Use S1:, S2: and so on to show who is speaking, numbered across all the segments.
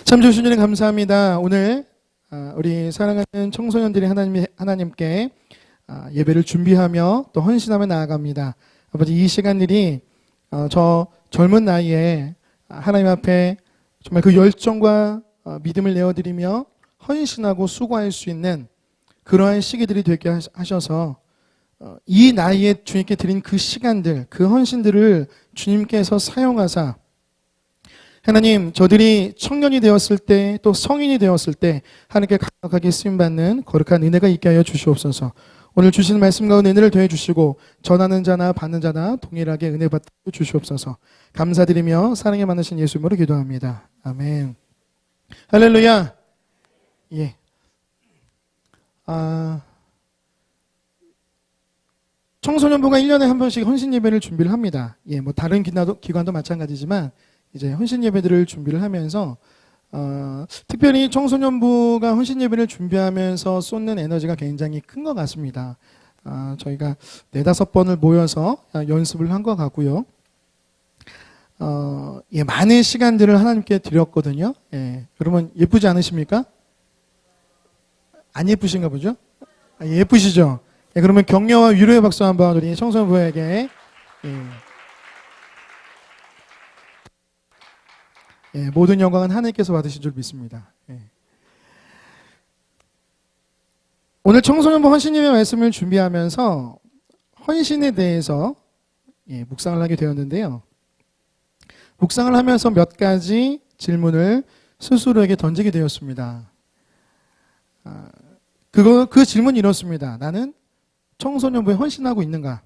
S1: 참 좋으신 주님 감사합니다. 오늘 우리 사랑하는 청소년들이 하나님께 예배를 준비하며 또 헌신하며 나아갑니다. 아버지, 이 시간들이 저 젊은 나이에 하나님 앞에 정말 그 열정과 믿음을 내어드리며 헌신하고 수고할 수 있는 그러한 시기들이 되게 하셔서 이 나이에 주님께 드린 그 시간들, 그 헌신들을 주님께서 사용하사 하나님, 저들이 청년이 되었을 때 또 성인이 되었을 때 하나님께 강력하게 쓰임받는 거룩한 은혜가 있게 하여 주시옵소서. 오늘 주시는 말씀 가운데 은혜를 더해 주시고 전하는 자나 받는 자나 동일하게 은혜 받아 주시옵소서. 감사드리며 사랑에 많으신 예수 이름으로 기도합니다. 아멘. 할렐루야. 예. 청소년부가 1년에 한 번씩 헌신 예배를 준비를 합니다. 예, 뭐 다른 기관도 마찬가지지만 이제 헌신 예배들을 준비를 하면서 특별히 청소년부가 헌신 예배를 준비하면서 쏟는 에너지가 굉장히 큰 것 같습니다. 저희가 4-5번을 모여서 연습을 한 것 같고요. 예, 많은 시간들을 하나님께 드렸거든요. 예, 여러분 예쁘지 않으십니까? 안 예쁘신가 보죠? 예쁘시죠? 예, 그러면 격려와 위로의 박수 한번 우리 청소년부에게. 예, 모든 영광은 하나님께서 받으신 줄 믿습니다. 예. 오늘 청소년부 헌신예배 말씀을 준비하면서 헌신에 대해서 묵상을 하게 되었는데요. 묵상을 하면서 몇 가지 질문을 스스로에게 던지게 되었습니다. 그 질문이 이렇습니다. 나는 청소년부에 헌신하고 있는가?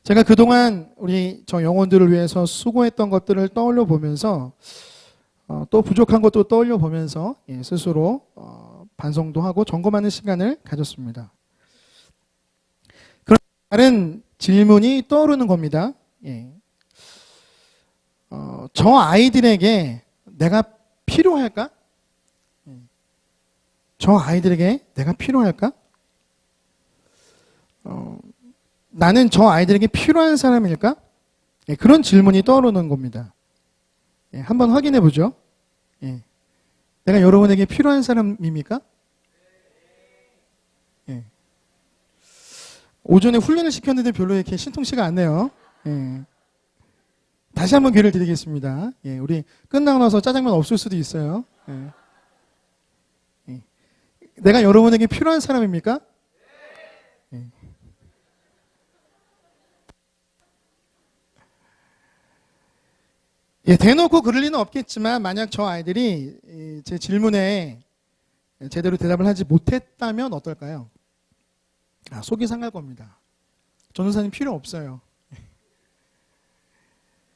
S1: 제가 그동안 우리 저 영혼들을 위해서 수고했던 것들을 떠올려 보면서 또 부족한 것도 떠올려 보면서 스스로 반성도 하고 점검하는 시간을 가졌습니다. 그런 다른 질문이 떠오르는 겁니다. 저 아이들에게 내가 필요할까? 저 아이들에게 내가 필요할까? 나는 저 아이들에게 필요한 사람일까? 그런 질문이 떠오르는 겁니다. 한번 확인해 보죠. 내가 여러분에게 필요한 사람입니까? 오전에 훈련을 시켰는데 별로 이렇게 신통치가 않네요. 다시 한번 기회를 드리겠습니다. 우리 끝나고 나서 짜장면 없을 수도 있어요. 내가 여러분에게 필요한 사람입니까? 대놓고 그럴 리는 없겠지만 만약 저 아이들이 제 질문에 제대로 대답을 하지 못했다면 어떨까요? 속이 상할 겁니다. 전도사님 필요 없어요.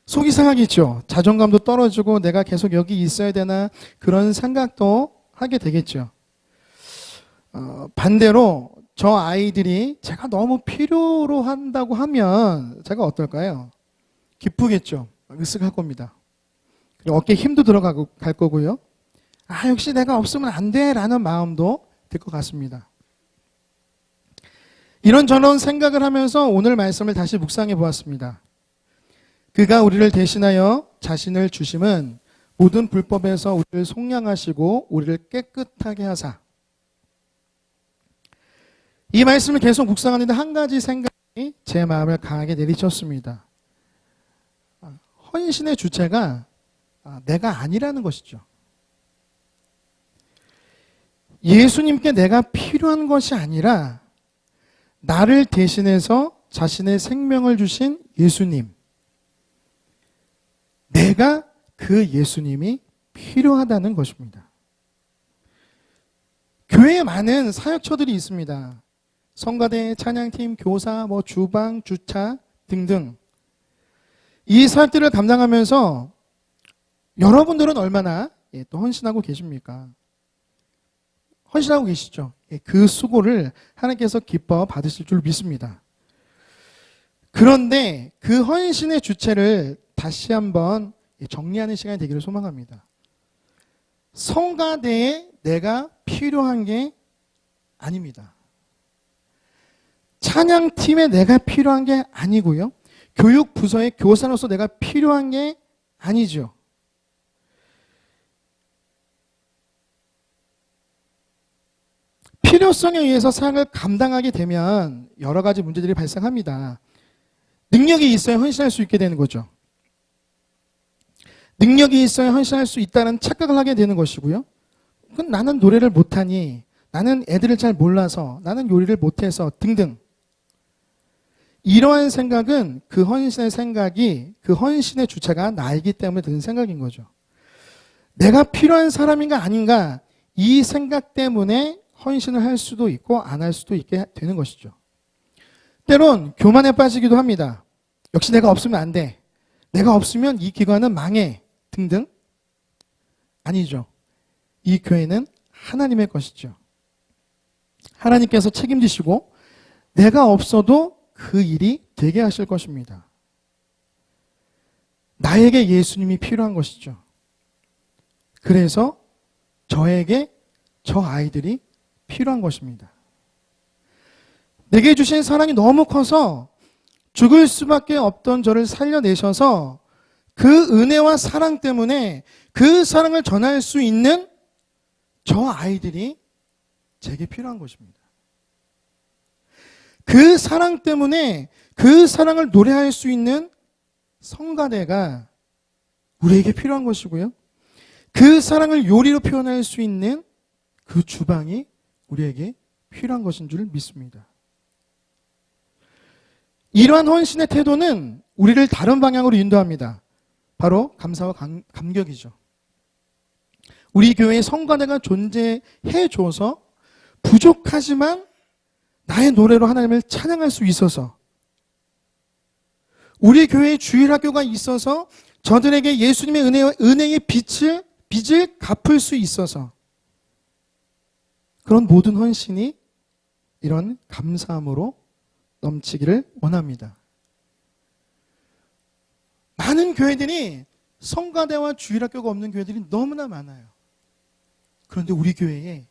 S1: 속이 상하겠죠. 자존감도 떨어지고 내가 계속 여기 있어야 되나 그런 생각도 하게 되겠죠. 반대로 저 아이들이 제가 너무 필요로 한다고 하면 제가 어떨까요? 기쁘겠죠. 으쓱할 겁니다. 어깨에 힘도 들어갈 거고요. 역시 내가 없으면 안 돼 라는 마음도 들 것 같습니다. 이런저런 생각을 하면서 오늘 말씀을 다시 묵상해 보았습니다. 그가 우리를 대신하여 자신을 주심은 모든 불법에서 우리를 속량하시고 우리를 깨끗하게 하사. 이 말씀을 계속 묵상하는데 한 가지 생각이 제 마음을 강하게 내리쳤습니다. 헌신의 주체가 내가 아니라는 것이죠. 예수님께 내가 필요한 것이 아니라 나를 대신해서 자신의 생명을 주신 예수님. 내가 그 예수님이 필요하다는 것입니다. 교회에 많은 사역처들이 있습니다. 성가대, 찬양팀, 교사, 주방, 주차 등등. 이 사역들을 감당하면서 여러분들은 얼마나 또 헌신하고 계십니까? 헌신하고 계시죠? 그 수고를 하나님께서 기뻐 받으실 줄 믿습니다. 그런데 그 헌신의 주체를 다시 한번 정리하는 시간이 되기를 소망합니다. 성가대에 내가 필요한 게 아닙니다. 찬양팀에 내가 필요한 게 아니고요. 교육부서의 교사로서 내가 필요한 게 아니죠. 필요성에 의해서 사랑을 감당하게 되면 여러 가지 문제들이 발생합니다. 능력이 있어야 헌신할 수 있게 되는 거죠. 능력이 있어야 헌신할 수 있다는 착각을 하게 되는 것이고요. 그건 나는 노래를 못하니, 나는 애들을 잘 몰라서, 나는 요리를 못해서 등등. 이러한 생각은 그 헌신의 생각이, 그 헌신의 주체가 나이기 때문에 드는 생각인 거죠. 내가 필요한 사람인가 아닌가, 이 생각 때문에 헌신을 할 수도 있고 안 할 수도 있게 되는 것이죠. 때론 교만에 빠지기도 합니다. 역시 내가 없으면 안 돼. 내가 없으면 이 기관은 망해. 등등. 아니죠. 이 교회는 하나님의 것이죠. 하나님께서 책임지시고 내가 없어도 그 일이 되게 하실 것입니다. 나에게 예수님이 필요한 것이죠. 그래서 저에게 저 아이들이 필요한 것입니다. 내게 주신 사랑이 너무 커서 죽을 수밖에 없던 저를 살려내셔서 그 은혜와 사랑 때문에 그 사랑을 전할 수 있는 저 아이들이 제게 필요한 것입니다. 그 사랑 때문에 그 사랑을 노래할 수 있는 성가대가 우리에게 필요한 것이고요. 그 사랑을 요리로 표현할 수 있는 그 주방이 우리에게 필요한 것인 줄 믿습니다. 이러한 헌신의 태도는 우리를 다른 방향으로 인도합니다. 바로 감사와 감격이죠. 우리 교회에 성가대가 존재해줘서 부족하지만 나의 노래로 하나님을 찬양할 수 있어서, 우리 교회에 주일학교가 있어서 저들에게 예수님의 은혜의 빚을 갚을 수 있어서, 그런 모든 헌신이 이런 감사함으로 넘치기를 원합니다. 많은 교회들이 성가대와 주일학교가 없는 교회들이 너무나 많아요. 그런데 우리 교회에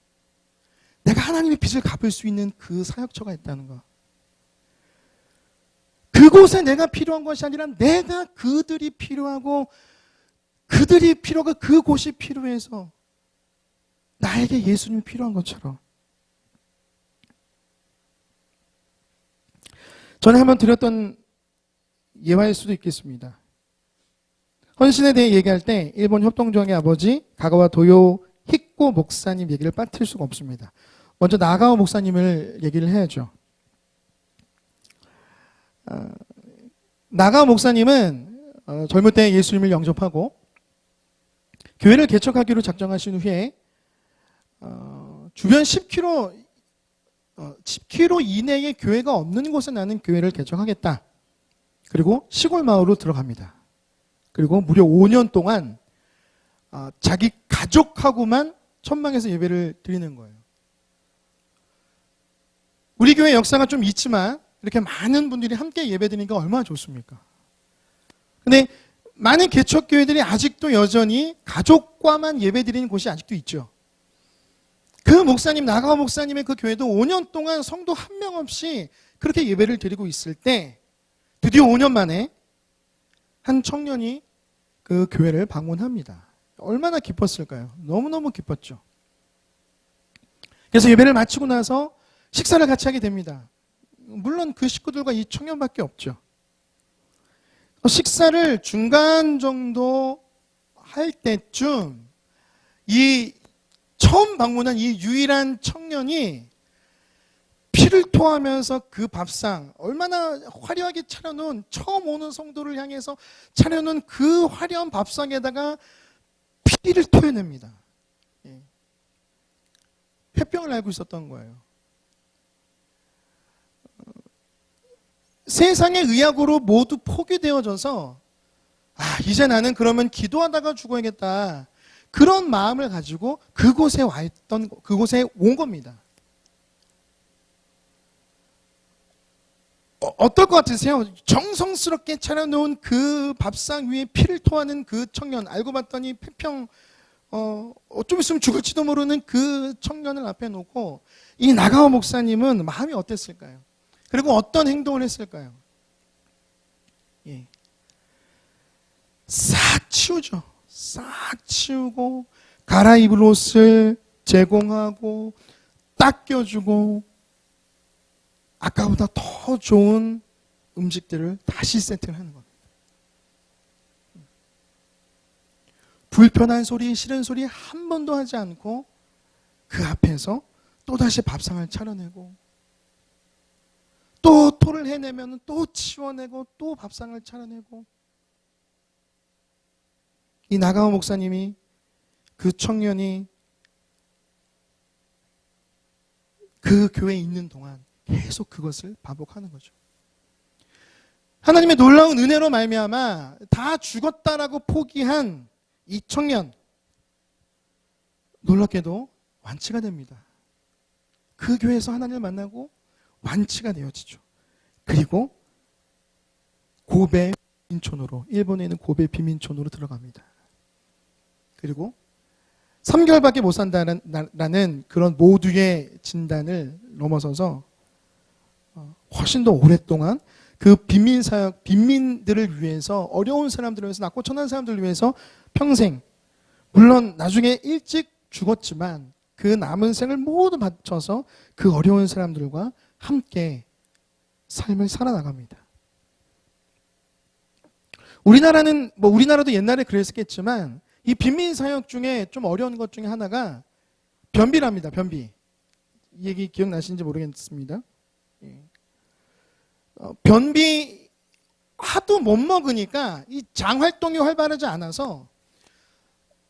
S1: 내가 하나님의 빚을 갚을 수 있는 그 사역처가 있다는 것. 그곳에 내가 필요한 것이 아니라 내가 그들이 필요하고 그들이 필요가 그곳이 필요해서 나에게 예수님이 필요한 것처럼. 전에 한번 드렸던 예화일 수도 있겠습니다. 헌신에 대해 얘기할 때 일본 협동조항의 아버지 가가와 도요 히코 목사님 얘기를 빠뜨릴 수가 없습니다. 먼저 나가오 목사님을 얘기를 해야죠. 나가오 목사님은 젊을 때 예수님을 영접하고 교회를 개척하기로 작정하신 후에 주변 10km 이내에 교회가 없는 곳에 나는 교회를 개척하겠다. 그리고 시골 마을로 들어갑니다. 그리고 무려 5년 동안 자기 가족하고만 천막에서 예배를 드리는 거예요. 우리 교회 역사가 좀 있지만 이렇게 많은 분들이 함께 예배 드리니까 얼마나 좋습니까? 근데 많은 개척교회들이 아직도 여전히 가족과만 예배 드리는 곳이 아직도 있죠. 그 목사님, 나가오 목사님의 그 교회도 5년 동안 성도 한 명 없이 그렇게 예배를 드리고 있을 때 드디어 5년 만에 한 청년이 그 교회를 방문합니다. 얼마나 기뻤을까요? 너무너무 기뻤죠. 그래서 예배를 마치고 나서 식사를 같이 하게 됩니다. 물론 그 식구들과 이 청년밖에 없죠. 식사를 중간 정도 할 때쯤 이 처음 방문한 이 유일한 청년이 피를 토하면서 그 밥상, 얼마나 화려하게 차려놓은, 처음 오는 성도를 향해서 차려놓은 그 화려한 밥상에다가 피를 토해냅니다. 폐병을 앓고 있었던 거예요. 세상의 의학으로 모두 포기되어져서 이제 나는 그러면 기도하다가 죽어야겠다. 그런 마음을 가지고 그곳에 온 겁니다. 어떨 것 같으세요? 정성스럽게 차려놓은 그 밥상 위에 피를 토하는 그 청년, 알고 봤더니 폐병, 좀 있으면 죽을지도 모르는 그 청년을 앞에 놓고 이 나가오 목사님은 마음이 어땠을까요? 그리고 어떤 행동을 했을까요? 싹 치우죠. 싹 치우고 갈아입을 옷을 제공하고 닦여주고 아까보다 더 좋은 음식들을 다시 세팅을 하는 겁니다. 불편한 소리, 싫은 소리 한 번도 하지 않고 그 앞에서 또다시 밥상을 차려내고 또 토를 해내면 또 치워내고 또 밥상을 차려내고 이 나가오 목사님이 그 청년이 그 교회에 있는 동안 계속 그것을 반복하는 거죠. 하나님의 놀라운 은혜로 말미암아 다 죽었다라고 포기한 이 청년 놀랍게도 완치가 됩니다. 그 교회에서 하나님을 만나고 완치가 되어지죠. 그리고 고베 빈민촌으로 일본에 있는 고베 빈민촌으로 들어갑니다. 그리고 3개월밖에 못 산다는 그런 모두의 진단을 넘어서서 훨씬 더 오랫동안 그 빈민사역, 빈민들을 위해서 어려운 사람들을 위해서 낮고 천한 사람들을 위해서 평생 물론 나중에 일찍 죽었지만 그 남은 생을 모두 바쳐서 그 어려운 사람들과 함께 삶을 살아나갑니다. 우리나라도 옛날에 그랬겠지만 이 빈민사역 중에 좀 어려운 것 중에 하나가 변비랍니다. 변비. 이 얘기 기억나시는지 모르겠습니다. 변비 하도 못 먹으니까 이 장 활동이 활발하지 않아서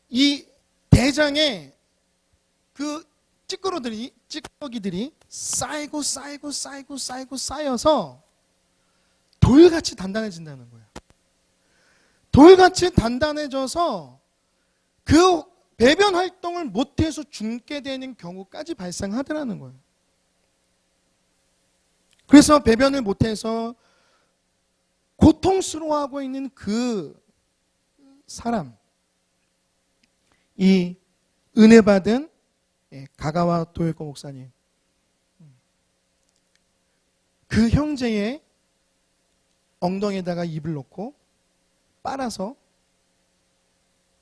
S1: 이 대장에 그 찌꺼기들이 쌓여서 돌같이 단단해진다는 거예요. 돌같이 단단해져서 그 배변 활동을 못해서 죽게 되는 경우까지 발생하더라는 거예요. 그래서 배변을 못해서 고통스러워하고 있는 그 사람, 이 은혜 받은 가가와 도요코 목사님, 그 형제의 엉덩이에다가 입을 넣고 빨아서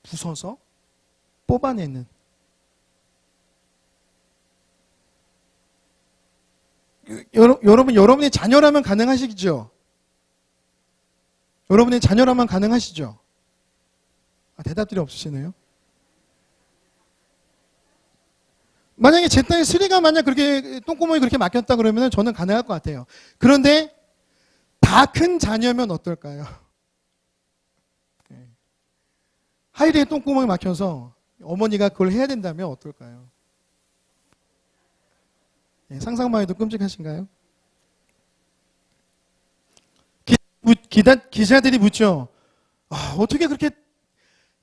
S1: 부숴서 뽑아내는 여러분의 자녀라면 가능하시죠? 여러분의 자녀라면 가능하시죠? 대답들이 없으시네요. 만약에 제 딸 스리가 만약 그렇게 똥구멍이 그렇게 막혔다 그러면 저는 가능할 것 같아요. 그런데 다 큰 자녀면 어떨까요? 하이리의 똥구멍이 막혀서 어머니가 그걸 해야 된다면 어떨까요? 상상만 해도 끔찍하신가요? 기자들이 묻죠. 어떻게 그렇게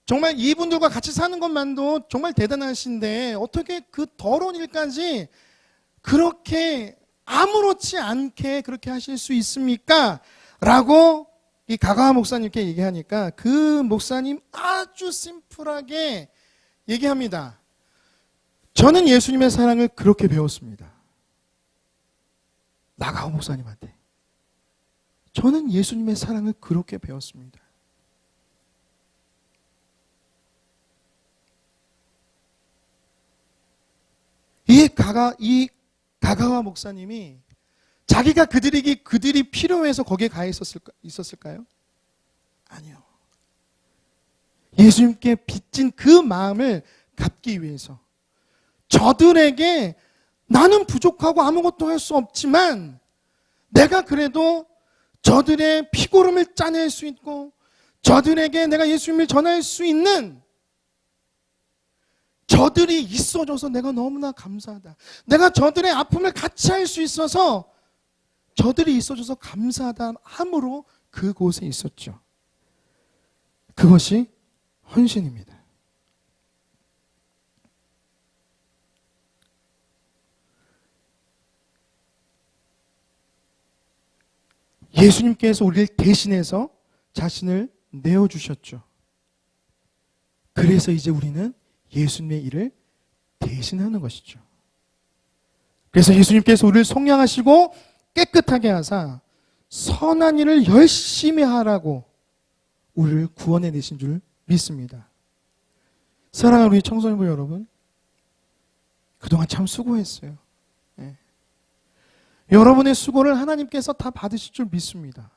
S1: 정말 이분들과 같이 사는 것만도 정말 대단하신데 어떻게 그 더러운 일까지 그렇게 아무렇지 않게 그렇게 하실 수 있습니까? 라고 이 가가와 목사님께 얘기하니까 그 목사님 아주 심플하게 얘기합니다. 저는 예수님의 사랑을 그렇게 배웠습니다. 나가와 목사님한테. 저는 예수님의 사랑을 그렇게 배웠습니다. 이 가가와 목사님이 자기가 그들이 필요해서 거기에 가 있었을까요? 아니요. 예수님께 빚진 그 마음을 갚기 위해서 저들에게 나는 부족하고 아무것도 할 수 없지만 내가 그래도 저들의 피고름을 짜낼 수 있고 저들에게 내가 예수님을 전할 수 있는 저들이 있어줘서 내가 너무나 감사하다. 내가 저들의 아픔을 같이 할 수 있어서 저들이 있어줘서 감사하다 함으로 그곳에 있었죠. 그것이 헌신입니다. 예수님께서 우리를 대신해서 자신을 내어주셨죠. 그래서 이제 우리는 예수님의 일을 대신하는 것이죠. 그래서 예수님께서 우리를 속량하시고 깨끗하게 하사 선한 일을 열심히 하라고 우리를 구원해 내신 줄 믿습니다. 사랑하는 우리 청소년부 여러분, 그동안 참 수고했어요. 여러분의 수고를 하나님께서 다 받으실 줄 믿습니다.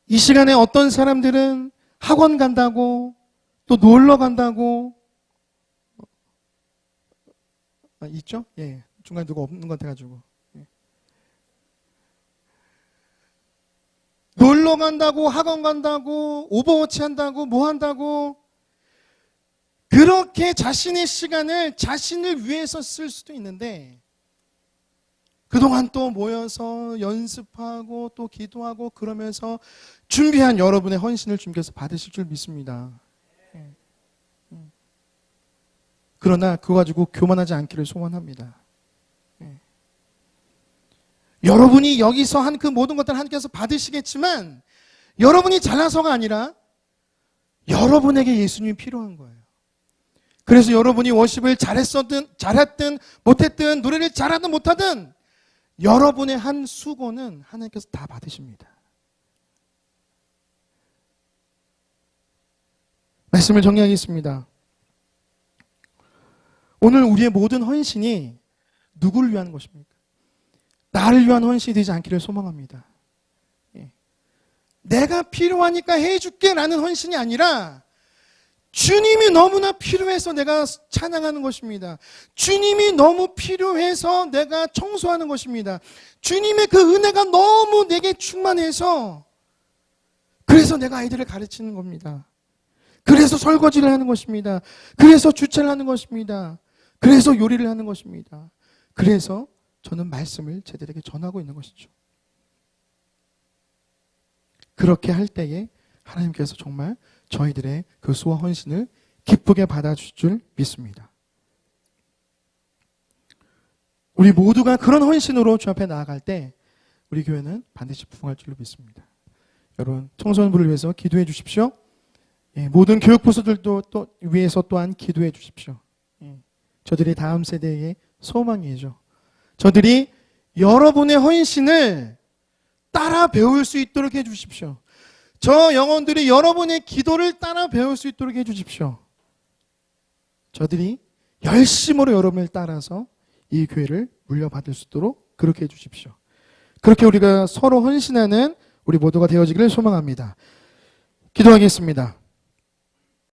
S1: 이 시간에 어떤 사람들은 학원 간다고, 또 놀러 간다고, 있죠? 예. 중간에 누가 없는 것 같아가지고. 예. 놀러 간다고, 학원 간다고, 오버워치 한다고, 뭐 한다고, 그렇게 자신의 시간을 자신을 위해서 쓸 수도 있는데, 그동안 또 모여서 연습하고 또 기도하고 그러면서 준비한 여러분의 헌신을 주님께서 받으실 줄 믿습니다. 그러나 그거 가지고 교만하지 않기를 소원합니다. 여러분이 여기서 한 그 모든 것들을 하나님께서 받으시겠지만 여러분이 잘나서가 아니라 여러분에게 예수님이 필요한 거예요. 그래서 여러분이 워십을 잘했든 못했든 노래를 잘하든 못하든 여러분의 한 수고는 하나님께서 다 받으십니다. 말씀을 정리하겠습니다. 오늘 우리의 모든 헌신이 누구를 위한 것입니까? 나를 위한 헌신이 되지 않기를 소망합니다. 내가 필요하니까 해줄게 라는 헌신이 아니라 주님이 너무나 필요해서 내가 찬양하는 것입니다. 주님이 너무 필요해서 내가 청소하는 것입니다. 주님의 그 은혜가 너무 내게 충만해서 그래서 내가 아이들을 가르치는 겁니다. 그래서 설거지를 하는 것입니다. 그래서 주차를 하는 것입니다. 그래서 요리를 하는 것입니다. 그래서 저는 말씀을 제들에게 전하고 있는 것이죠. 그렇게 할 때에 하나님께서 정말 저희들의 그 수와 헌신을 기쁘게 받아주실 줄 믿습니다. 우리 모두가 그런 헌신으로 주 앞에 나아갈 때 우리 교회는 반드시 부흥할 줄로 믿습니다. 여러분 청소년부를 위해서 기도해 주십시오. 모든 교육부서들도 또 위해서 또한 기도해 주십시오. 저들이 다음 세대의 소망이죠. 저들이 여러분의 헌신을 따라 배울 수 있도록 해 주십시오. 저 영혼들이 여러분의 기도를 따라 배울 수 있도록 해 주십시오. 저들이 열심으로 여러분을 따라서 이 교회를 물려받을 수 있도록 그렇게 해 주십시오. 그렇게 우리가 서로 헌신하는 우리 모두가 되어지기를 소망합니다. 기도하겠습니다.